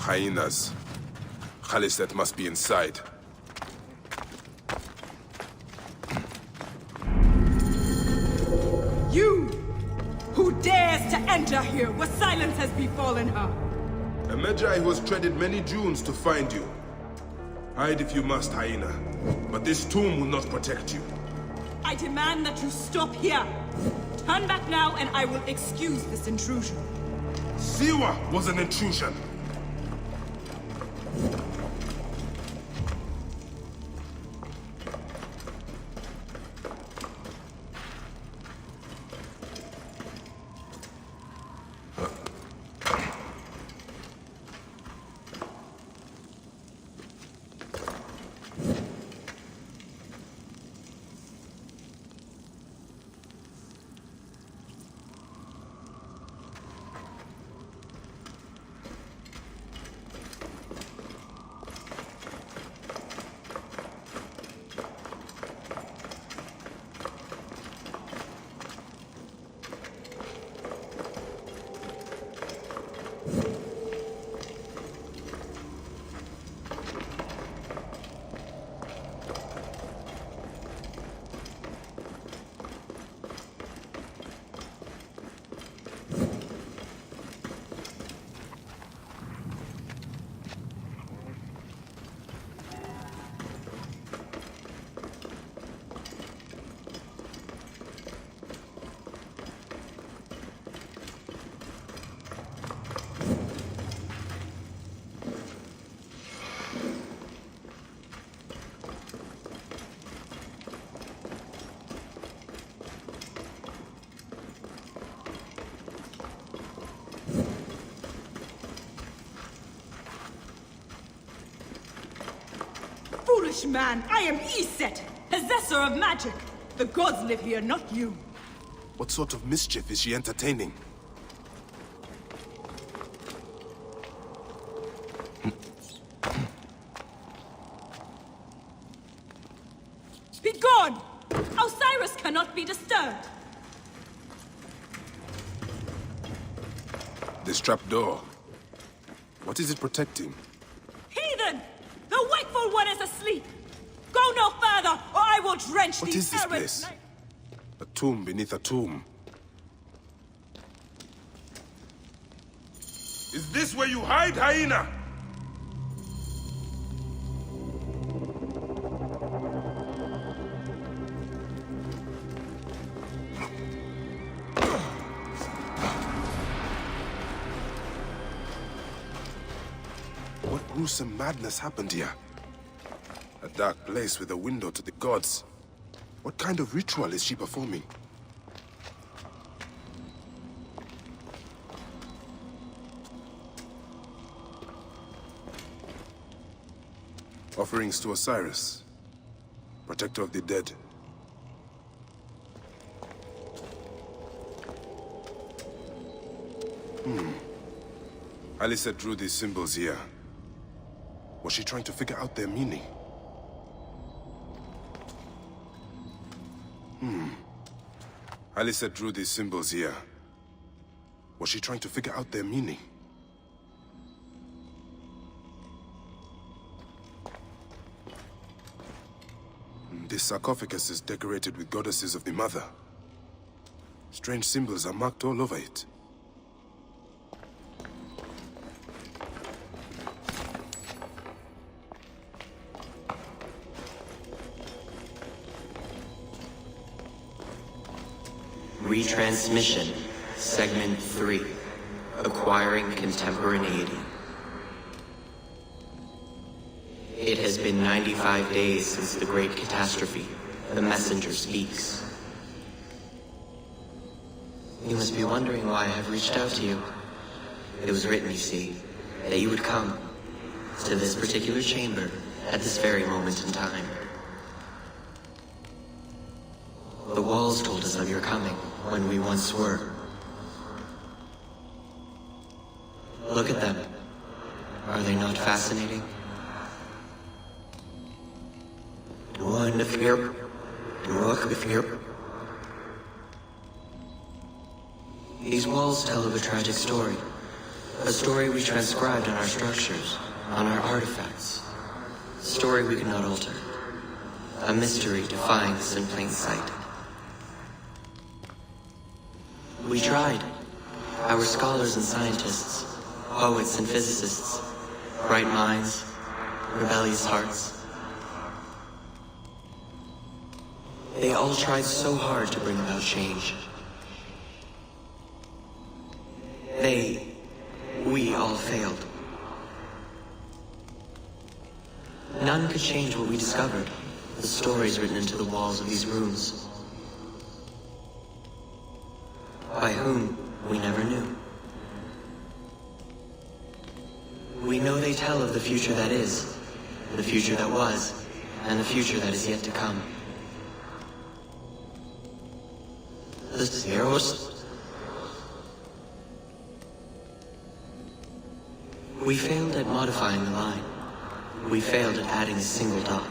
Hyenas. Khalisat must be inside. You! Who dares to enter here where silence has befallen her? A Magi who has treaded many dunes to find you. Hide if you must, hyena. But this tomb will not protect you. I demand that you stop here. Turn back now and I will excuse this intrusion. Siwa was an intrusion. Foolish man, I am Iset, possessor of magic. The gods live here, not you. What sort of mischief is she entertaining? Be gone! Osiris cannot be disturbed. This trapdoor. What is it protecting? Heathen! The wakeful one is asleep! Go no further, or I will drench What these is this errant place? A tomb beneath a tomb. Is this where you hide, hyena? What gruesome madness happened here? A dark place with a window to the gods. What kind of ritual is she performing? Offerings to Osiris, protector of the dead. Alyssa drew these symbols here. Was she trying to figure out their meaning? Alyssa drew these symbols here. Was she trying to figure out their meaning? This sarcophagus is decorated with goddesses of the Mother. Strange symbols are marked all over it. Retransmission, Segment 3, Acquiring Contemporaneity. It has been 95 days since the Great Catastrophe. The messenger speaks. You must be wondering why I have reached out to you. It was written, you see, that you would come to this particular chamber at this very moment in time. The walls told us of your coming when we once were. Look at them. Are they not fascinating? These walls tell of a tragic story. A story we transcribed on our structures, on our artifacts. A story we could not alter. A mystery defying us in plain sight. We tried. Our scholars and scientists, poets and physicists, bright minds, rebellious hearts. They all tried so hard to bring about change. We all failed. None could change what we discovered, the stories written into the walls of these rooms. By whom, we never knew. We know they tell of the future that is, the future that was, and the future that is yet to come. The zeros. We failed at modifying the line. We failed at adding a single dot.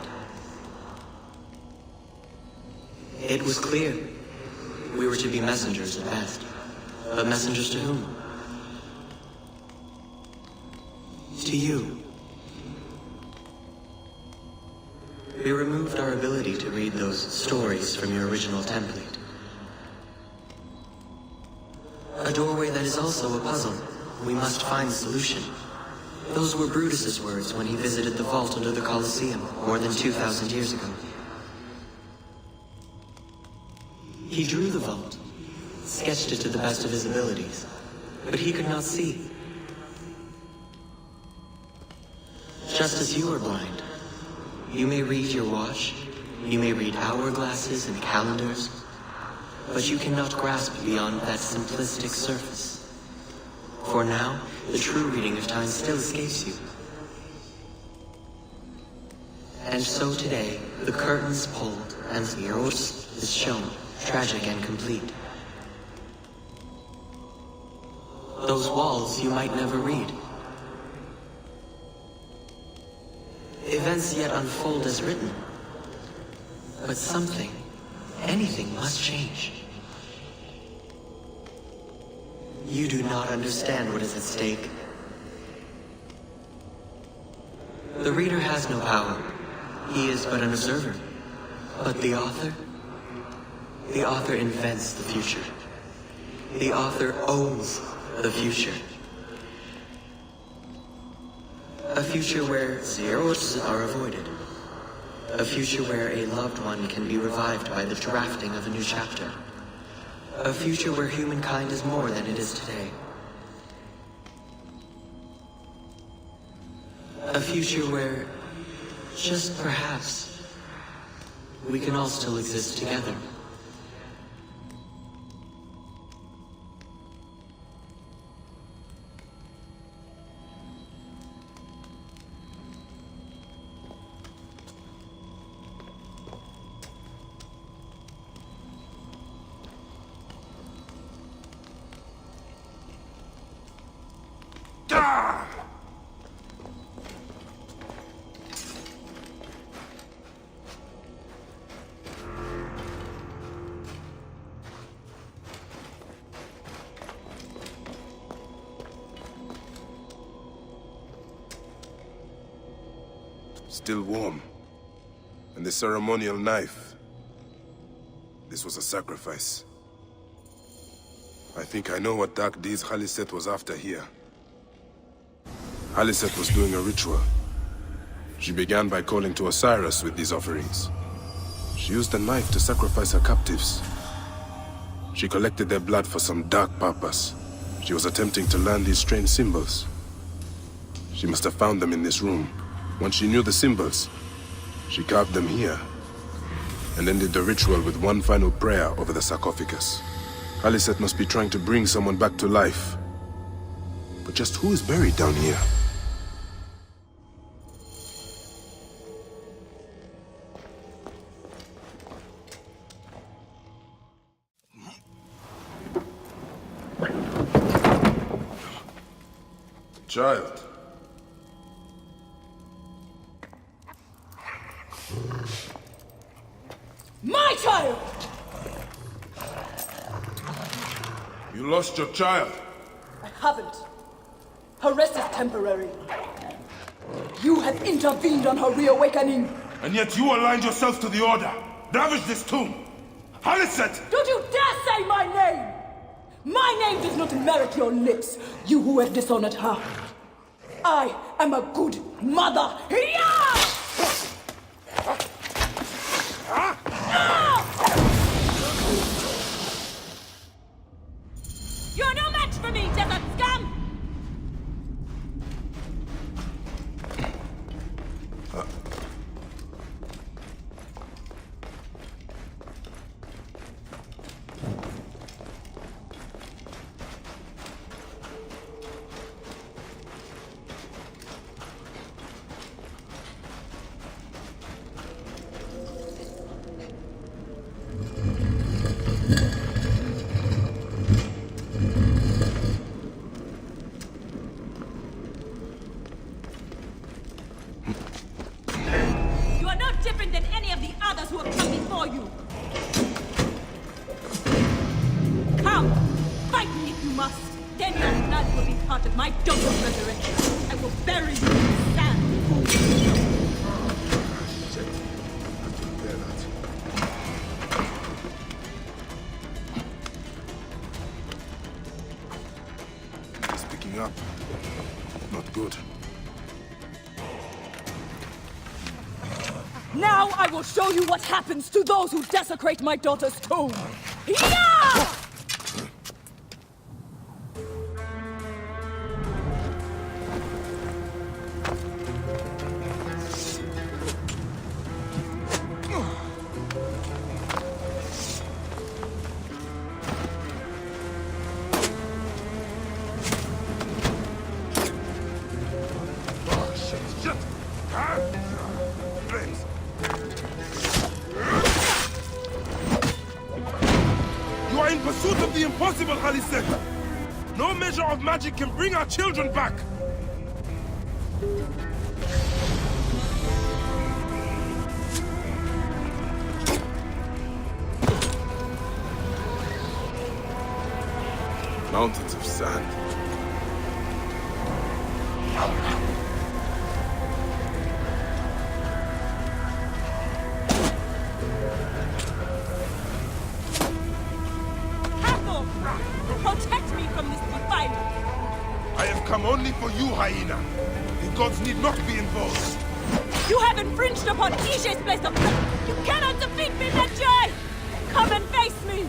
It was clear. We were to be messengers at best. But messengers to whom? To you. We removed our ability to read those stories from your original template. A doorway that is also a puzzle. We must find the solution. Those were Brutus's words when he visited the vault under the Colosseum more than 2,000 years ago. He drew the vault, sketched it to the best of his abilities, but he could not see. Just as you are blind, you may read your watch, you may read hourglasses and calendars, but you cannot grasp beyond that simplistic surface. For now, the true reading of time still escapes you. And so today, the curtains pulled and the Eros is shown, tragic and complete. Those walls you might never read. Events yet unfold as written. But something, anything must change. You do not understand what is at stake. The reader has no power. He is but an observer. But the author? The author invents the future. The author owns the future. A future where zeros are avoided. A future where a loved one can be revived by the drafting of a new chapter. A future where humankind is more than it is today. A future where, just perhaps, we can all still exist together. Still warm. And the ceremonial knife. This was a sacrifice. I think I know what dark deeds Khaliset was after here. Khaliset was doing a ritual. She began by calling to Osiris with these offerings. She used the knife to sacrifice her captives. She collected their blood for some dark purpose. She was attempting to learn these strange symbols. She must have found them in this room. Once she knew the symbols, she carved them here, and ended the ritual with one final prayer over the sarcophagus. Khaliset must be trying to bring someone back to life. But just who is buried down here? Child. My child! You lost your child. I haven't. Her rest is temporary. You have intervened on her reawakening. And yet you aligned yourself to the Order. Ravage this tomb. Haliset! Don't you dare say my name! My name does not merit your lips, you who have dishonored her. I am a good mother. Hiena! You're no match for me, desert scum! Different than any of the others who have come before you. Come, fight me if you must. Then your blood will be part of my daughter's resurrection. I will bury you in sand. Shit. I can bear that. He's picking up. Not good. Now I will show you what happens to those who desecrate my daughter's tomb! Hiena! Oh, shit. Flames. You are in pursuit of the impossible, Haliset! No measure of magic can bring our children back! Mountains of sand. Protect me from this defilement! I have come only for you, Hyena. The gods need not be involved. You have infringed upon Ishe's place of blood! You cannot defeat me, Lenjay! Come and face me!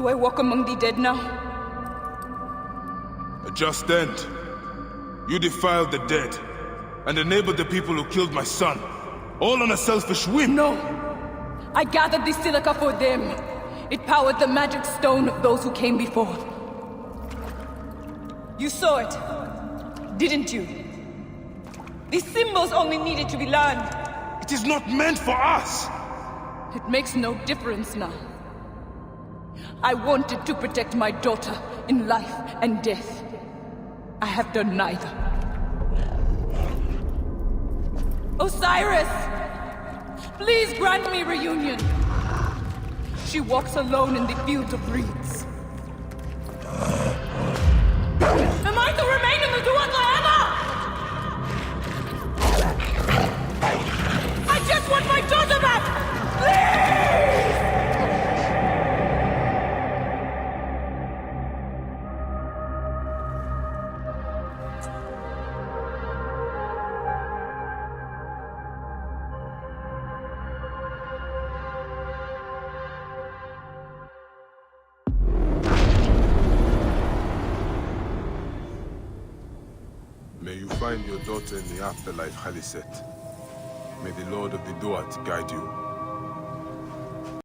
Do I walk among the dead now? A just end. You defiled the dead, and enabled the people who killed my son. All on a selfish whim. No! I gathered the silica for them. It powered the magic stone of those who came before. You saw it, didn't you? The symbols only needed to be learned. It is not meant for us! It makes no difference now. I wanted to protect my daughter in life and death. I have done neither. Osiris! Please grant me reunion. She walks alone in the fields of reeds. Am I to remain in the Duat forever? I just want my daughter back! Please! May you find your daughter in the afterlife, Khaliset. May the Lord of the Duat guide you.